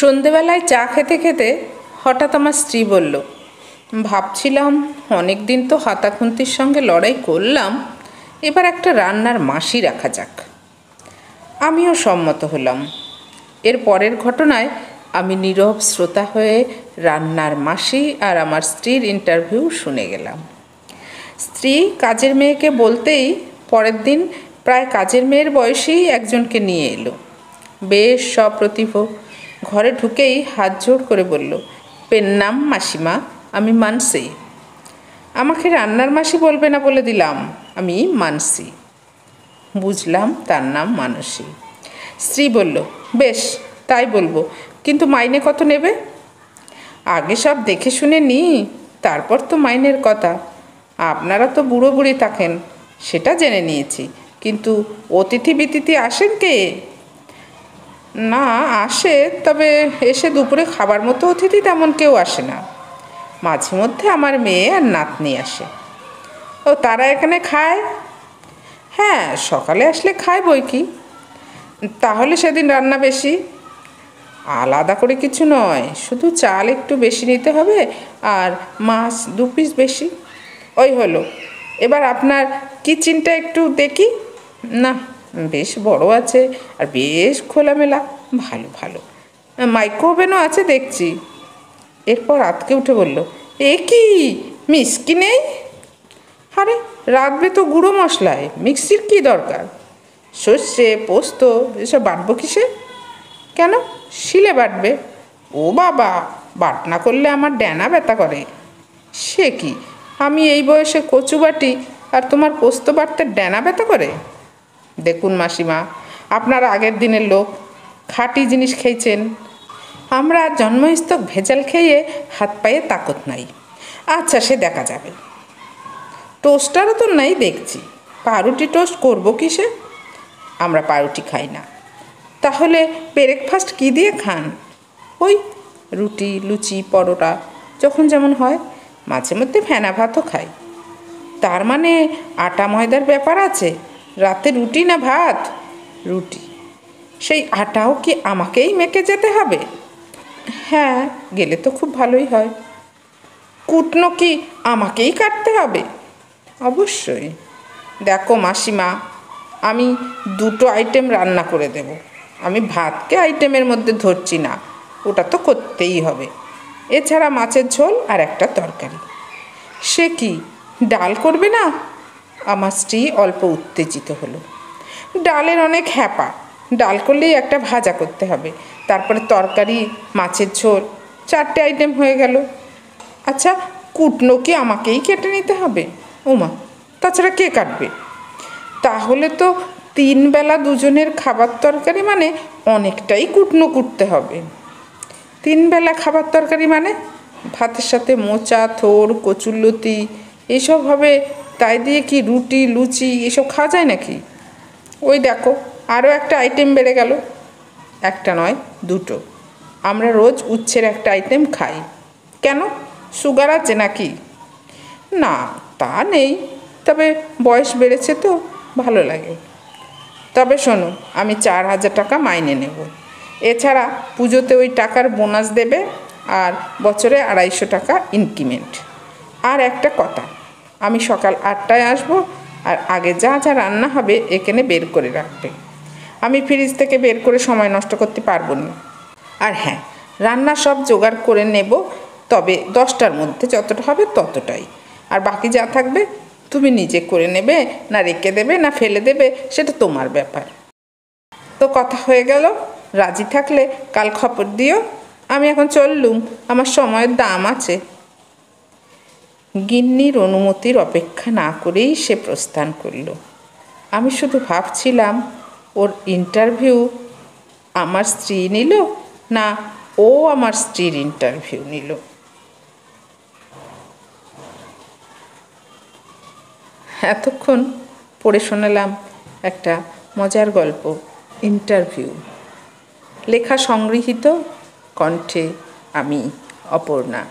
সন্ধেবেলায় চা খেতে খেতে হঠাৎ আমার স্ত্রী বলল, ভাবছিলাম অনেক দিন তো হাতাখুন্তির সঙ্গে লড়াই করলাম, এবার একটা রান্নার মাসি রাখা যাক। আমিও সম্মত হলাম। এর পরের ঘটনায় আমি নীরব শ্রোতা হয়ে রান্নার মাসি আর আমার স্ত্রীর ইন্টারভিউ শুনে গেলাম। স্ত্রী কাজের মেয়েকে বলতেই পরের দিন প্রায় কাজের মেয়ের বয়সেই একজনকে নিয়ে এলো। বেশ সপ্রতিভ। ঘরে ঢুকেই হাত জোড় করে বলল, পেন্নাম মাসিমা, আমি মানসি। আমাকে রান্নার মাসি বলবে না বলে দিলাম, আমি মানসি। বুঝলাম তার নাম মানসী। স্ত্রী বলল, বেশ তাই বলবো, কিন্তু মাইনে কত নেবে? আগে সব দেখে শুনে নিই, তারপর তো মাইনের কথা। আপনারা তো বুড়ো বুড়ি থাকেন, সেটা জেনে নিয়েছি, কিন্তু অতিথি বিতিথি আসেন কে? না আসে, তবে এসে দুপুরে খাবার মতো অতিথি তেমন কেউ আসে না। মাঝে মধ্যে আমার মেয়ে আর নাতনি আসে। ও তারা এখানে খায়? হ্যাঁ, সকালে আসলে খায় বই কি। তাহলে সেদিন রান্না বেশি? আলাদা করে কিছু নয়, শুধু চাল একটু বেশি নিতে হবে আর মাছ 2 পিস বেশি। ওই হলো। এবার আপনার কিচেনটা একটু দেখি। না, বেশ বড় আছে আর বেশ খোলামেলা। ভালো ভালো, মাইক্রোওভেনও আছে দেখছি। এরপর আতকে উঠে বলল, এ কি মিষ্টি নেই? আরে রাঁধবে তো গুঁড়ো মশলায়, মিক্সির কি দরকার? সর্ষে পোস্ত এসব বাটবো কিসে? কেন, শিলে বাটবে? ও বাবা, বাটনা করলে আমার ড্যানা ব্যথা করে। সে কি, আমি এই বয়সে কচু বাটি আর তোমার পোস্ত বাটতে ড্যানা ব্যথা করে? দেখুন মাসিমা, আপনার আগের দিনের লোক, খাঁটি জিনিস খেয়েছেন। আমরা জন্মস্থক ভেজাল খেয়ে হাত পায়ে তাকত নাই। আচ্ছা, সে দেখা যাবে। টোস্টারও তো নাই দেখছি। পাউরুটি টোস্ট করবো কিসে? আমরা পাউরুটি খাই না। তাহলে ব্রেকফাস্ট কী দিয়ে খান? ওই রুটি, লুচি, পরোটা, যখন যেমন হয়। মাঝে মধ্যে ফেনা ভাতও খাই। তার মানে আটা ময়দার ব্যাপার আছে? রাতে রুটি না ভাত? রুটি। সেই আটাও কি আমাকেই মেখে যেতে হবে? হ্যাঁ, গেলে তো খুব ভালোই হয়। কুটনো কি আমাকেই কাটতে হবে? অবশ্যই। দেখো মাসিমা, আমি 2টো আইটেম রান্না করে দেব। আমি ভাতকে আইটেমের মধ্যে ধরছি না, ওটা তো করতেই হবে। এছাড়া মাছের ঝোল আর একটা তরকারি। সে কি, ডাল করবে না? আমার স্ত্রী অল্প উত্তেজিত হলো। ডালের অনেক হ্যাপা। ডাল করলেই একটা ভাজা করতে হবে, তারপরে তরকারি, মাছের ঝোল, 4টে আইটেম হয়ে গেল। আচ্ছা, কুটনো কি আমাকেই কেটে নিতে হবে? ওমা, তাছাড়া কে কাটবে? তাহলে তো 3 বেলা দুজনের খাবার তরকারি মানে অনেকটাই কুটনো কুটতে হবে। 3 বেলা খাবার তরকারি মানে ভাতের সাথে মোচা, থোড়, কচুরলতি এইসব হবে। তাই দিয়ে কি রুটি, লুচি এসব খাওয়া যায় নাকি? ওই দেখো, আরও একটা আইটেম বেড়ে গেল। একটা নয়, 2টো। আমরা রোজ উচ্ছের একটা আইটেম খাই। কেন, সুগার আছে নাকি? না, তা নেই, তবে বয়স বেড়েছে তো ভালো লাগে। তবে শোনো, আমি 4,000 টাকা মাইনে নেব। এছাড়া পুজোতে ওই টাকার বোনাস দেবে আর বছরে 250 টাকা ইনক্রিমেন্ট। আর একটা কথা, আমি সকাল 8টায় আসবো, আর আগে যা যা রান্না হবে এখানে বের করে রাখবে। আমি ফ্রিজ থেকে বের করে সময় নষ্ট করতে পারবো না। আর হ্যাঁ, রান্না সব জোগাড় করে নেব, তবে 10টার মধ্যে যতটা হবে ততটাই। আর বাকি যা থাকবে তুমি নিজে করে নেবে, না রেখে দেবে, না ফেলে দেবে, সেটা তোমার ব্যাপার। তো কথা হয়ে গেল। রাজি থাকলে কাল খবর দিও। আমি এখন চললুম, আমার সময়ের দাম আছে। গিন্নির অনুমতির অপেক্ষা না করেই সে প্রস্থান করল। আমি শুধু ভাবছিলাম, ওর ইন্টারভিউ আমার স্ত্রী নিল, না ও আমার স্ত্রীর ইন্টারভিউ নিল। এতক্ষণ পড়ে শোনালাম একটা মজার গল্প, ইন্টারভিউ। লেখা সংগৃহীত, কণ্ঠে আমি অপর্ণা।